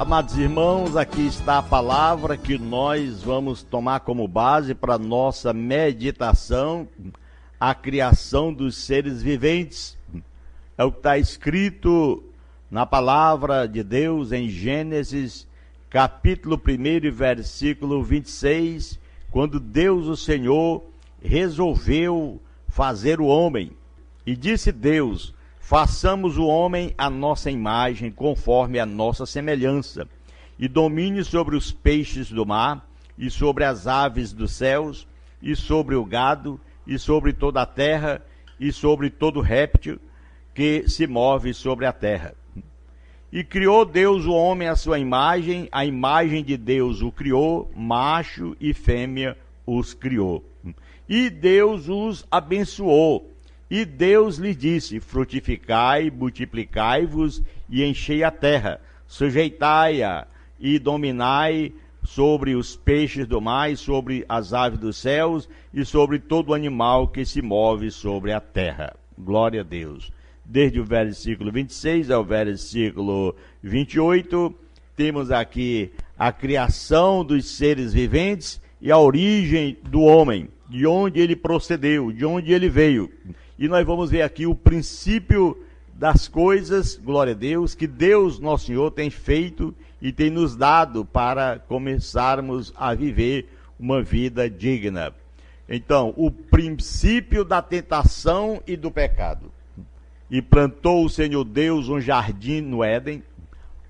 Amados irmãos, aqui está a palavra que nós vamos tomar como base para nossa meditação, a criação dos seres viventes. É o que está escrito na palavra de Deus em Gênesis, capítulo 1, versículo 26, quando Deus, o Senhor, resolveu fazer o homem. E disse Deus: façamos o homem à nossa imagem, conforme a nossa semelhança, e domine sobre os peixes do mar, e sobre as aves dos céus, e sobre o gado, e sobre toda a terra, e sobre todo réptil que se move sobre a terra. E criou Deus o homem à sua imagem, a imagem de Deus o criou, macho e fêmea os criou. E Deus os abençoou. E Deus lhe disse: frutificai, multiplicai-vos e enchei a terra, sujeitai-a e dominai sobre os peixes do mar, e sobre as aves dos céus, e sobre todo animal que se move sobre a terra. Glória a Deus. Desde o versículo 26 ao versículo 28, temos aqui a criação dos seres viventes e a origem do homem, de onde ele procedeu, de onde ele veio. E nós vamos ver aqui o princípio das coisas, glória a Deus, que Deus, nosso Senhor, tem feito e tem nos dado para começarmos a viver uma vida digna. Então, o princípio da tentação e do pecado. E plantou o Senhor Deus um jardim no Éden,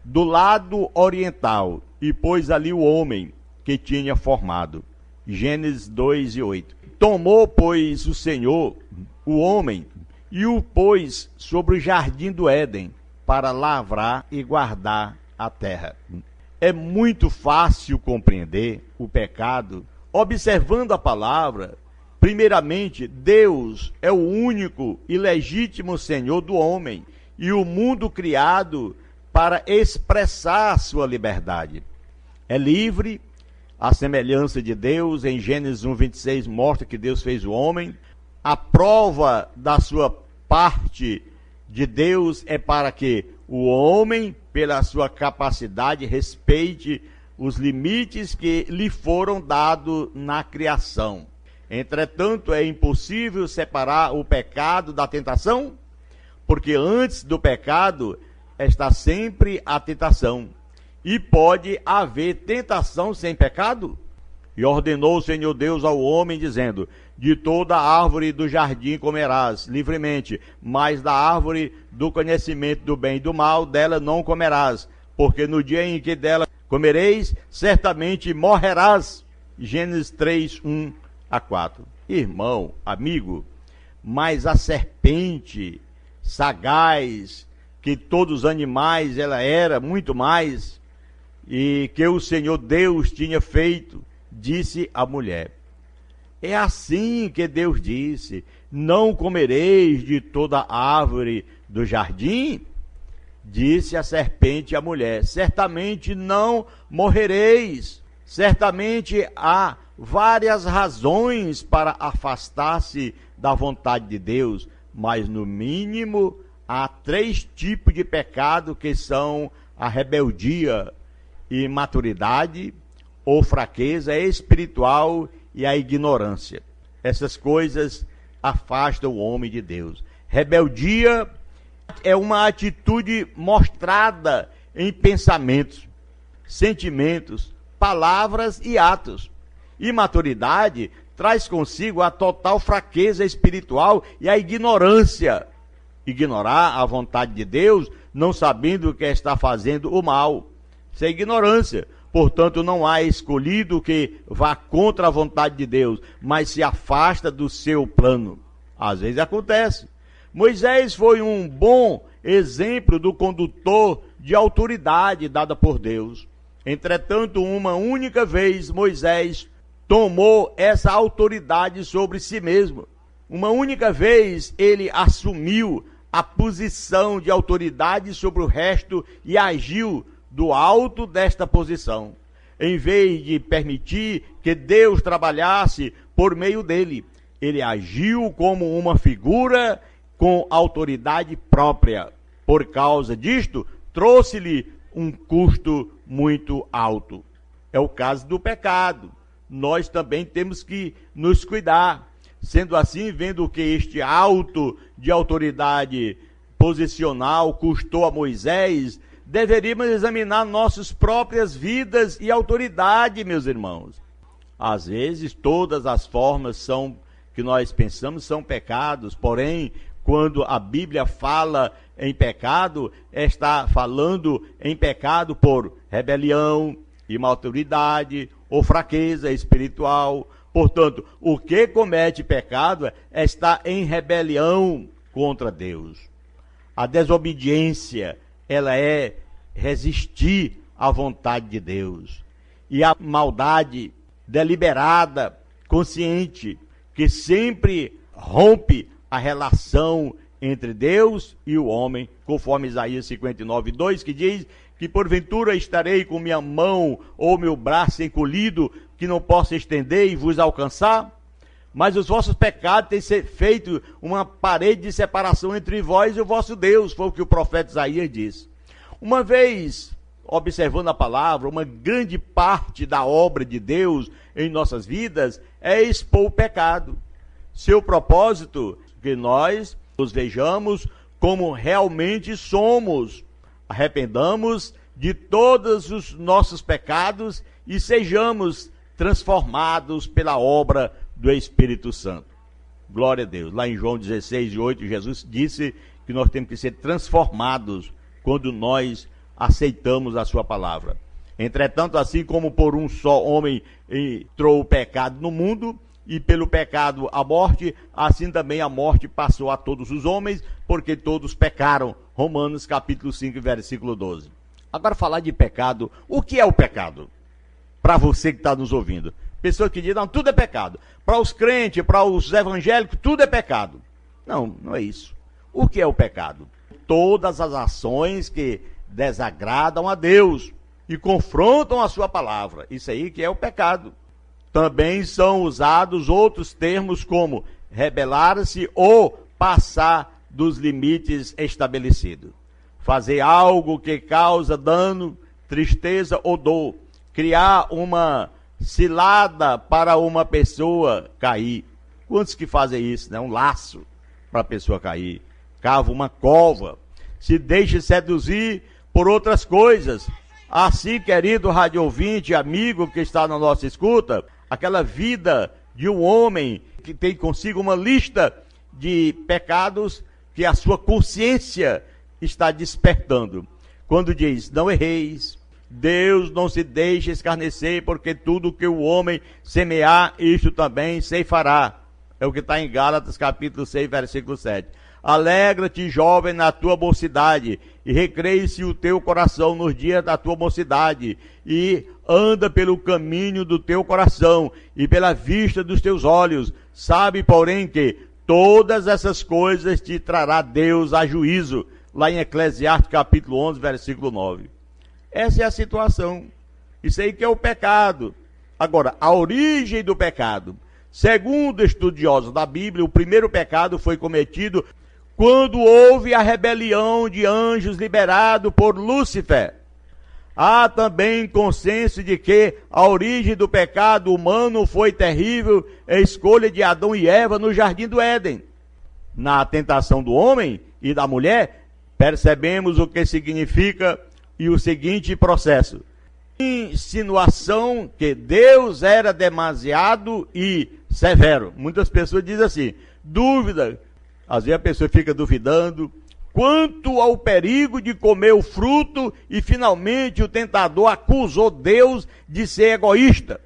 do lado oriental, e pôs ali o homem que tinha formado. Gênesis 2:8. Tomou, pois, o Senhor o homem e o pôs sobre o jardim do Éden para lavrar e guardar a terra. É muito fácil compreender o pecado observando a palavra. Primeiramente, Deus é o único e legítimo Senhor do homem e o mundo criado para expressar sua liberdade. É livre, a semelhança de Deus. Em Gênesis 1:26 mostra que Deus fez o homem. A prova da sua parte de Deus é para que o homem, pela sua capacidade, respeite os limites que lhe foram dados na criação. Entretanto, é impossível separar o pecado da tentação, porque antes do pecado está sempre a tentação. E pode haver tentação sem pecado? E ordenou o Senhor Deus ao homem, dizendo: de toda árvore do jardim comerás livremente, mas da árvore do conhecimento do bem e do mal, dela não comerás, porque no dia em que dela comereis, certamente morrerás. Gênesis 3:1-4. Irmão, amigo, mas a serpente, sagaz, que todos os animais ela era, muito mais, e que o Senhor Deus tinha feito, disse a mulher. É assim que Deus disse: não comereis de toda árvore do jardim? Disse a serpente à mulher: certamente não morrereis. Certamente há várias razões para afastar-se da vontade de Deus, mas no mínimo há 3 tipos de pecado, que são a rebeldia, imaturidade ou fraqueza espiritual e a ignorância. Essas coisas afastam o homem de Deus. Rebeldia é uma atitude mostrada em pensamentos, sentimentos, palavras e atos. Imaturidade traz consigo a total fraqueza espiritual e a ignorância. Ignorar a vontade de Deus, não sabendo que está fazendo o mal. Isso é ignorância. Portanto, não há escolhido que vá contra a vontade de Deus, mas se afasta do seu plano. Às vezes acontece. Moisés foi um bom exemplo do condutor de autoridade dada por Deus. Entretanto, uma única vez Moisés tomou essa autoridade sobre si mesmo. Uma única vez ele assumiu a posição de autoridade sobre o resto e agiu do alto desta posição, em vez de permitir que Deus trabalhasse por meio dele. Ele agiu como uma figura com autoridade própria. Por causa disto, trouxe-lhe um custo muito alto. É o caso do pecado. Nós também temos que nos cuidar. Sendo assim, vendo que este alto de autoridade posicional custou a Moisés, deveríamos examinar nossas próprias vidas e autoridade, meus irmãos. Às vezes, todas as formas que nós pensamos são pecados, porém, quando a Bíblia fala em pecado, está falando em pecado por rebelião, imaturidade ou fraqueza espiritual. Portanto, o que comete pecado está em rebelião contra Deus. A desobediência, ela é resistir à vontade de Deus. E a maldade deliberada, consciente, que sempre rompe a relação entre Deus e o homem, conforme Isaías 59:2, que diz que porventura estarei com minha mão ou meu braço encolhido, que não possa estender e vos alcançar? Mas os vossos pecados têm feito uma parede de separação entre vós e o vosso Deus, foi o que o profeta Isaías disse. Uma vez, observando a palavra, uma grande parte da obra de Deus em nossas vidas é expor o pecado. Seu propósito, que nós nos vejamos como realmente somos, arrependamos de todos os nossos pecados e sejamos transformados pela obra do Espírito Santo. Glória a Deus. Lá em João 16:8, Jesus disse que nós temos que ser transformados quando nós aceitamos a sua palavra. Entretanto, assim como por um só homem entrou o pecado no mundo, e pelo pecado a morte, assim também a morte passou a todos os homens, porque todos pecaram. Romanos capítulo 5, versículo 12. Agora, falar de pecado, o que é o pecado? Para você que está nos ouvindo. Pessoas que dizem, não, tudo é pecado. Para os crentes, para os evangélicos, tudo é pecado. Não, não é isso. O que é o pecado? Todas as ações que desagradam a Deus e confrontam a sua palavra. Isso aí que é o pecado. Também são usados outros termos como rebelar-se ou passar dos limites estabelecidos. Fazer algo que causa dano, tristeza ou dor. Criar uma cilada para uma pessoa cair. Quantos que fazem isso, né? Um laço para a pessoa cair. Cava uma cova. Se deixa seduzir por outras coisas. Assim, querido rádio ouvinte, amigo que está na nossa escuta, aquela vida de um homem que tem consigo uma lista de pecados que a sua consciência está despertando. Quando diz, não erreis, Deus não se deixa escarnecer, porque tudo que o homem semear, isto também ceifará. É o que está em Gálatas capítulo 6, versículo 7. Alegra-te, jovem, na tua mocidade, e recreie-se o teu coração nos dias da tua mocidade, e anda pelo caminho do teu coração, e pela vista dos teus olhos. Sabe, porém, que todas essas coisas te trará Deus a juízo. Lá em Eclesiastes capítulo 11, versículo 9. Essa é a situação. Isso aí que é o pecado. Agora, a origem do pecado. Segundo estudiosos da Bíblia, o primeiro pecado foi cometido quando houve a rebelião de anjos liberado por Lúcifer. Há também consenso de que a origem do pecado humano foi terrível, a escolha de Adão e Eva no jardim do Éden. Na tentação do homem e da mulher, percebemos o que significa e o seguinte processo. Insinuação que Deus era demasiado e severo. Muitas pessoas dizem assim, dúvida, às vezes a pessoa fica duvidando, quanto ao perigo de comer o fruto, e finalmente o tentador acusou Deus de ser egoísta.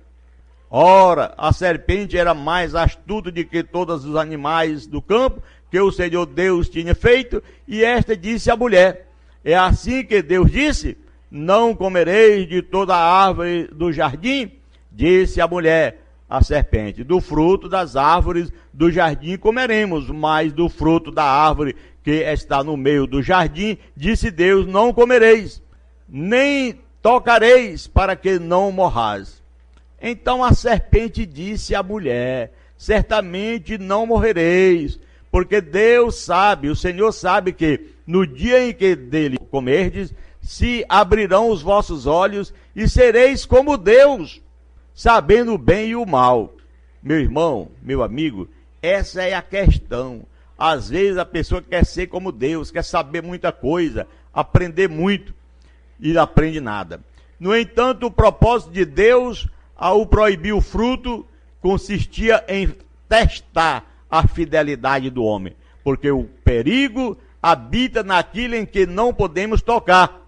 Ora, a serpente era mais astuta do que todos os animais do campo, que o Senhor Deus tinha feito, e esta disse à mulher, é assim que Deus disse, não comereis de toda a árvore do jardim? Disse a mulher, a serpente, do fruto das árvores do jardim comeremos, mas do fruto da árvore que está no meio do jardim, disse Deus, não comereis, nem tocareis, para que não morrais. Então a serpente disse à mulher, certamente não morrereis, porque Deus sabe, o Senhor sabe que no dia em que dele comerdes, se abrirão os vossos olhos e sereis como Deus, sabendo o bem e o mal. Meu irmão, meu amigo, essa é a questão. Às vezes a pessoa quer ser como Deus, quer saber muita coisa, aprender muito e não aprende nada. No entanto, o propósito de Deus ao proibir o fruto consistia em testar a fidelidade do homem, porque o perigo habita naquilo em que não podemos tocar.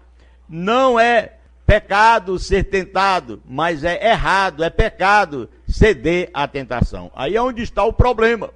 Não é pecado ser tentado, mas é errado, é pecado ceder à tentação. Aí é onde está o problema.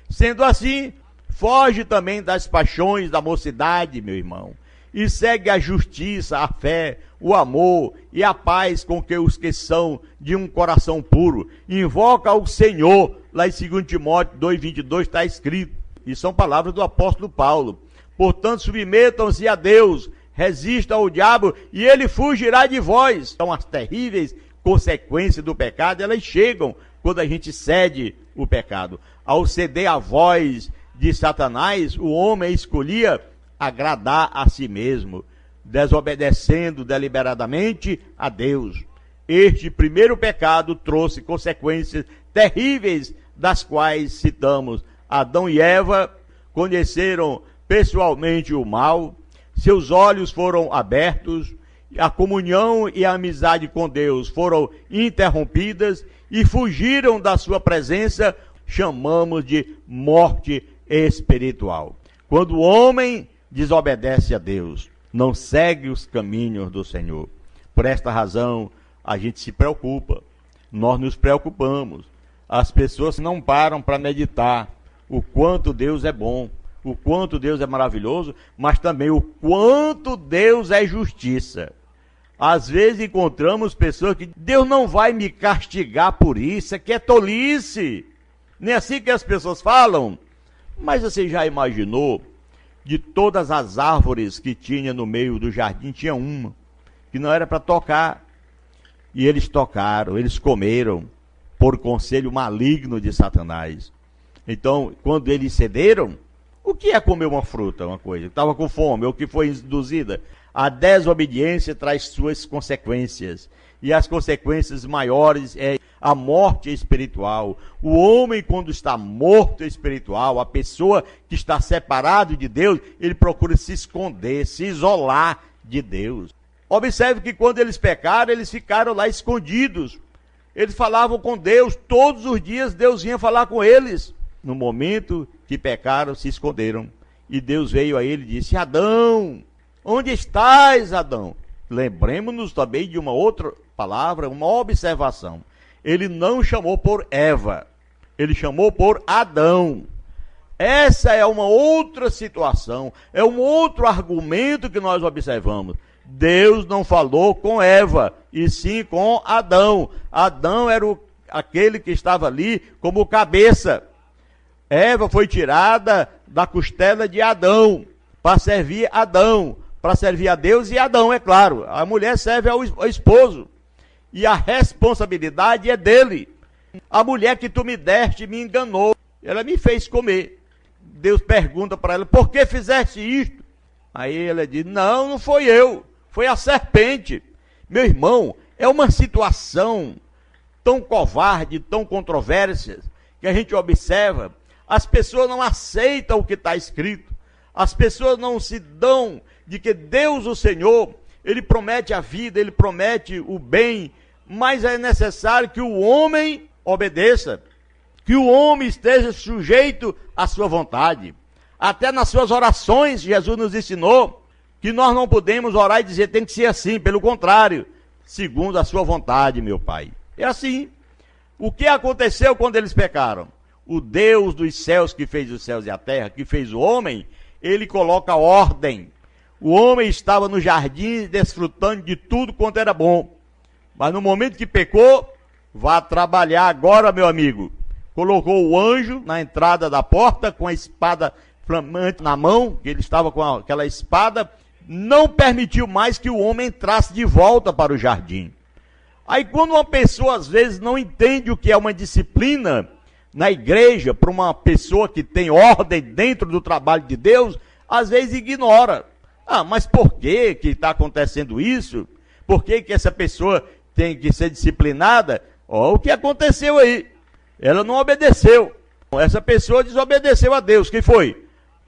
Sendo assim, foge também das paixões da mocidade, meu irmão, e segue a justiça, a fé, o amor e a paz com que os que são de um coração puro. Invoca o Senhor, lá em 2 Timóteo 2,22 está escrito, e são palavras do apóstolo Paulo. Portanto, submetam-se a Deus, resista ao diabo e ele fugirá de vós. Então, as terríveis consequências do pecado, elas chegam quando a gente cede o pecado. Ao ceder a voz de Satanás, o homem escolhia agradar a si mesmo, desobedecendo deliberadamente a Deus. Este primeiro pecado trouxe consequências terríveis, das quais citamos: Adão e Eva conheceram pessoalmente o mal, seus olhos foram abertos, a comunhão e a amizade com Deus foram interrompidas e fugiram da sua presença. Chamamos de morte espiritual. Quando o homem desobedece a Deus, não segue os caminhos do Senhor. Por esta razão, a gente se preocupa, nós nos preocupamos. As pessoas não param para meditar o quanto Deus é bom, o quanto Deus é maravilhoso, mas também o quanto Deus é justiça. Às vezes encontramos pessoas que Deus não vai me castigar por isso, é tolice. Nem assim que as pessoas falam. Mas você já imaginou, de todas as árvores que tinha no meio do jardim, tinha uma que não era para tocar. E eles tocaram, eles comeram, por conselho maligno de Satanás. Então, quando eles cederam, o que é comer uma fruta, uma coisa? Estava com fome, ou que foi induzida? A desobediência traz suas consequências. E as consequências maiores é a morte espiritual. O homem, quando está morto espiritual, a pessoa que está separado de Deus, ele procura se esconder, se isolar de Deus. Observe que quando eles pecaram, eles ficaram lá escondidos. Eles falavam com Deus, todos os dias Deus vinha falar com eles. No momento que pecaram, se esconderam. E Deus veio a ele e disse: Adão, onde estás, Adão? Lembremos-nos também de uma outra palavra, uma observação. Ele não chamou por Eva, ele chamou por Adão. Essa é uma outra situação, é um outro argumento que nós observamos. Deus não falou com Eva, e sim com Adão. Adão era aquele que estava ali como cabeça. Eva foi tirada da costela de Adão, para servir Adão, para servir a Deus e Adão, é claro. A mulher serve ao esposo, e a responsabilidade é dele. A mulher que tu me deste me enganou, ela me fez comer. Deus pergunta para ela: por que fizeste isto? Aí ela diz: não foi eu, foi a serpente. Meu irmão, é uma situação tão covarde, tão controversa, que a gente observa. As pessoas não aceitam o que está escrito. As pessoas não se dão de que Deus, o Senhor, Ele promete a vida, Ele promete o bem, mas é necessário que o homem obedeça, que o homem esteja sujeito à sua vontade. Até nas suas orações, Jesus nos ensinou que nós não podemos orar e dizer tem que ser assim, pelo contrário, segundo a sua vontade, meu Pai. É assim. O que aconteceu quando eles pecaram? O Deus dos céus, que fez os céus e a terra, que fez o homem, ele coloca ordem. O homem estava no jardim desfrutando de tudo quanto era bom. Mas no momento que pecou, vá trabalhar agora, meu amigo. Colocou o anjo na entrada da porta com a espada flamante na mão, que ele estava com aquela espada, não permitiu mais que o homem entrasse de volta para o jardim. Aí quando uma pessoa às vezes não entende o que é uma disciplina na igreja, para uma pessoa que tem ordem dentro do trabalho de Deus, às vezes ignora. Ah, mas por que está acontecendo isso? Por que essa pessoa tem que ser disciplinada? Ó, o que aconteceu aí? Ela não obedeceu. Essa pessoa desobedeceu a Deus. Quem foi?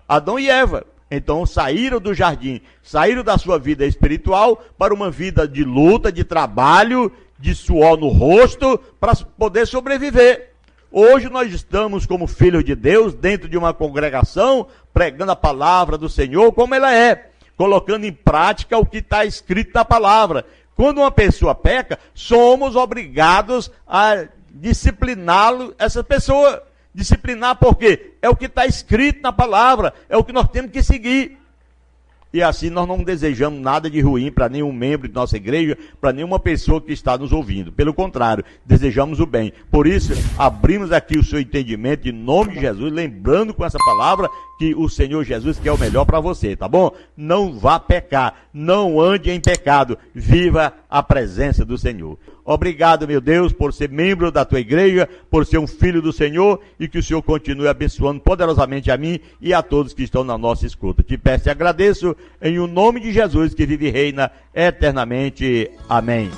Adão e Eva. Então saíram do jardim, saíram da sua vida espiritual para uma vida de luta, de trabalho, de suor no rosto, para poder sobreviver. Hoje nós estamos como filhos de Deus, dentro de uma congregação, pregando a palavra do Senhor como ela é, colocando em prática o que está escrito na palavra. Quando uma pessoa peca, somos obrigados a discipliná-lo, essa pessoa. Disciplinar por quê? É o que está escrito na palavra, é o que nós temos que seguir. E assim nós não desejamos nada de ruim para nenhum membro de nossa igreja, para nenhuma pessoa que está nos ouvindo. Pelo contrário, desejamos o bem. Por isso, abrimos aqui o seu entendimento em nome de Jesus, lembrando com essa palavra que o Senhor Jesus quer o melhor para você, tá bom? Não vá pecar, não ande em pecado, viva a presença do Senhor. Obrigado, meu Deus, por ser membro da tua igreja, por ser um filho do Senhor, e que o Senhor continue abençoando poderosamente a mim e a todos que estão na nossa escuta. Te peço e agradeço em o nome de Jesus, que vive e reina eternamente. Amém.